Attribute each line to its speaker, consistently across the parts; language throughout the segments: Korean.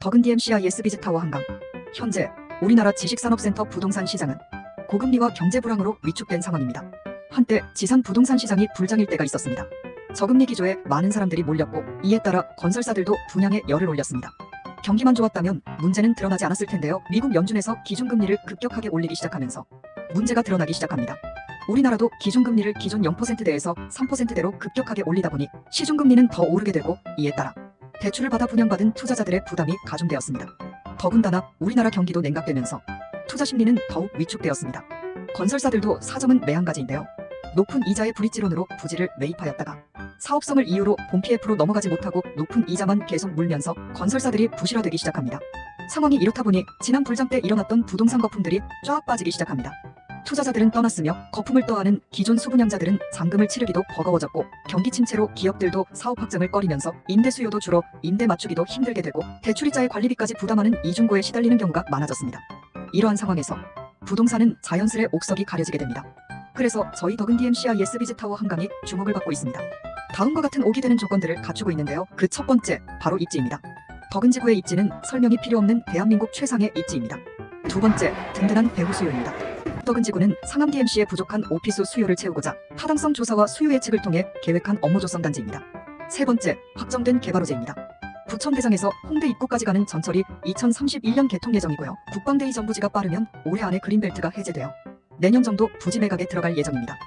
Speaker 1: 덕은 DMCIS 비즈타워 한강. 현재 우리나라 지식산업센터 부동산 시장은 고금리와 경제 불황으로 위축된 상황입니다. 한때 지상 부동산 시장이 불장일 때가 있었습니다. 저금리 기조에 많은 사람들이 몰렸고 이에 따라 건설사들도 분양에 열을 올렸습니다. 경기만 좋았다면 문제는 드러나지 않았을 텐데요. 미국 연준에서 기준금리를 급격하게 올리기 시작하면서 문제가 드러나기 시작합니다. 우리나라도 기준금리를 기존 0%대에서 3%대로 급격하게 올리다 보니 시중금리는 더 오르게 되고 이에 따라 대출을 받아 분양받은 투자자들의 부담이 가중되었습니다. 더군다나 우리나라 경기도 냉각되면서 투자 심리는 더욱 위축되었습니다. 건설사들도 사정은 매한가지인데요. 높은 이자의 브릿지론으로 부지를 매입하였다가 사업성을 이유로 본 PF로 넘어가지 못하고 높은 이자만 계속 물면서 건설사들이 부실화되기 시작합니다. 상황이 이렇다 보니 지난 불장 때 일어났던 부동산 거품들이 쫙 빠지기 시작합니다. 투자자들은 떠났으며 거품을 떠안은 기존 수분양자들은 잔금을 치르기도 버거워졌고 경기 침체로 기업들도 사업 확장을 꺼리면서 임대 수요도 줄어 임대 맞추기도 힘들게 되고 대출이자의 관리비까지 부담하는 이중고에 시달리는 경우가 많아졌습니다. 이러한 상황에서 부동산은 자연스레 옥석이 가려지게 됩니다. 그래서 저희 덕은 DMCIS 비즈타워 한강이 주목을 받고 있습니다. 다음과 같은 오기 되는 조건들을 갖추고 있는데요. 그 첫 번째, 바로 입지입니다. 덕은 지구의 입지는 설명이 필요 없는 대한민국 최상의 입지입니다. 두 번째, 든든한 배후 수요입니다. 덕은 지구는 상암 DMC의 부족한 오피스 수요를 채우고자 타당성 조사와 수요 예측을 통해 계획한 업무 조성 단지입니다. 세 번째, 확정된 개발 호재입니다. 부천 대장에서 홍대 입구까지 가는 전철이 2031년 개통 예정이고요. 국방대 이전 부지가 빠르면 올해 안에 그린벨트가 해제되어 내년 정도 부지 매각에 들어갈 예정입니다.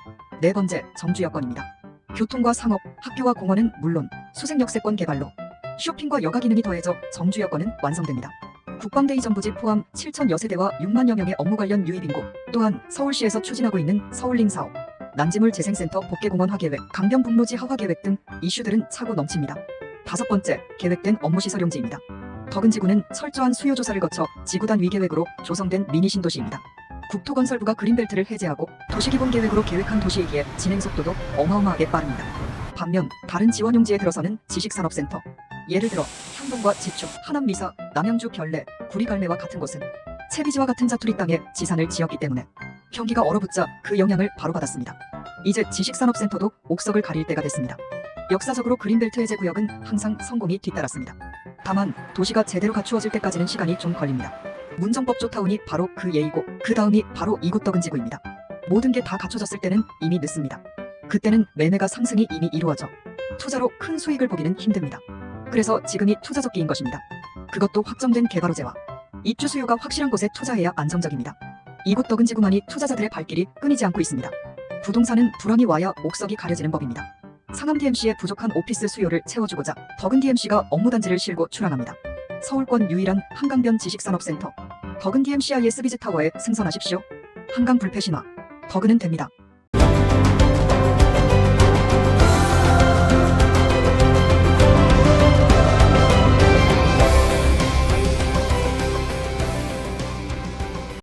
Speaker 1: 네 번째, 정주 여건입니다. 교통과 상업, 학교와 공원은 물론 수색역세권 개발로 쇼핑과 여가 기능이 더해져 정주 여건은 완성됩니다. 국방대 이전 부지 포함 7,000여 세대와 6만여 명의 업무 관련 유입 인구, 또한 서울시에서 추진하고 있는 서울링 사업, 난지물 재생센터 복개공원 화계획, 강변 북로지 하화 계획 등 이슈들은 차고 넘칩니다. 다섯 번째, 계획된 업무시설 용지입니다. 덕은 지구는 철저한 수요 조사를 거쳐 지구단 위계획으로 조성된 미니 신도시입니다. 국토건설부가 그린벨트를 해제하고 도시기본계획으로 계획한 도시이기에 진행 속도도 어마어마하게 빠릅니다. 반면 다른 지원 용지에 들어서는 지식산업센터, 예를 들어 향동과 지축, 하남미사, 남양주 별내, 구리갈매와 같은 곳은 채비지와 같은 자투리 땅에 지산을 지었기 때문에 경기가 얼어붙자 그 영향을 바로 받았습니다. 이제 지식산업센터도 옥석을 가릴 때가 됐습니다. 역사적으로 그린벨트 해제 구역은 항상 성공이 뒤따랐습니다. 다만 도시가 제대로 갖추어질 때까지는 시간이 좀 걸립니다. 문정법 조타운이 바로 그 예이고 그 다음이 바로 이곳 덕은 지구입니다. 모든 게 다 갖춰졌을 때는 이미 늦습니다. 그때는 매매가 상승이 이미 이루어져 투자로 큰 수익을 보기는 힘듭니다. 그래서 지금이 투자적기인 것입니다. 그것도 확정된 개발 호재와 입주 수요가 확실한 곳에 투자해야 안정적입니다. 이곳 덕은 지구만이 투자자들의 발길이 끊이지 않고 있습니다. 부동산은 불황이 와야 옥석이 가려지는 법입니다. 상암 DMC의 부족한 오피스 수요를 채워주고자 덕은 DMC가 업무단지를 실고 출항합니다. 서울권 유일한 한강변 지식산업센터 덕은 DMCIS 비즈타워에 승선하십시오. 한강 불패신화 덕은은 됩니다.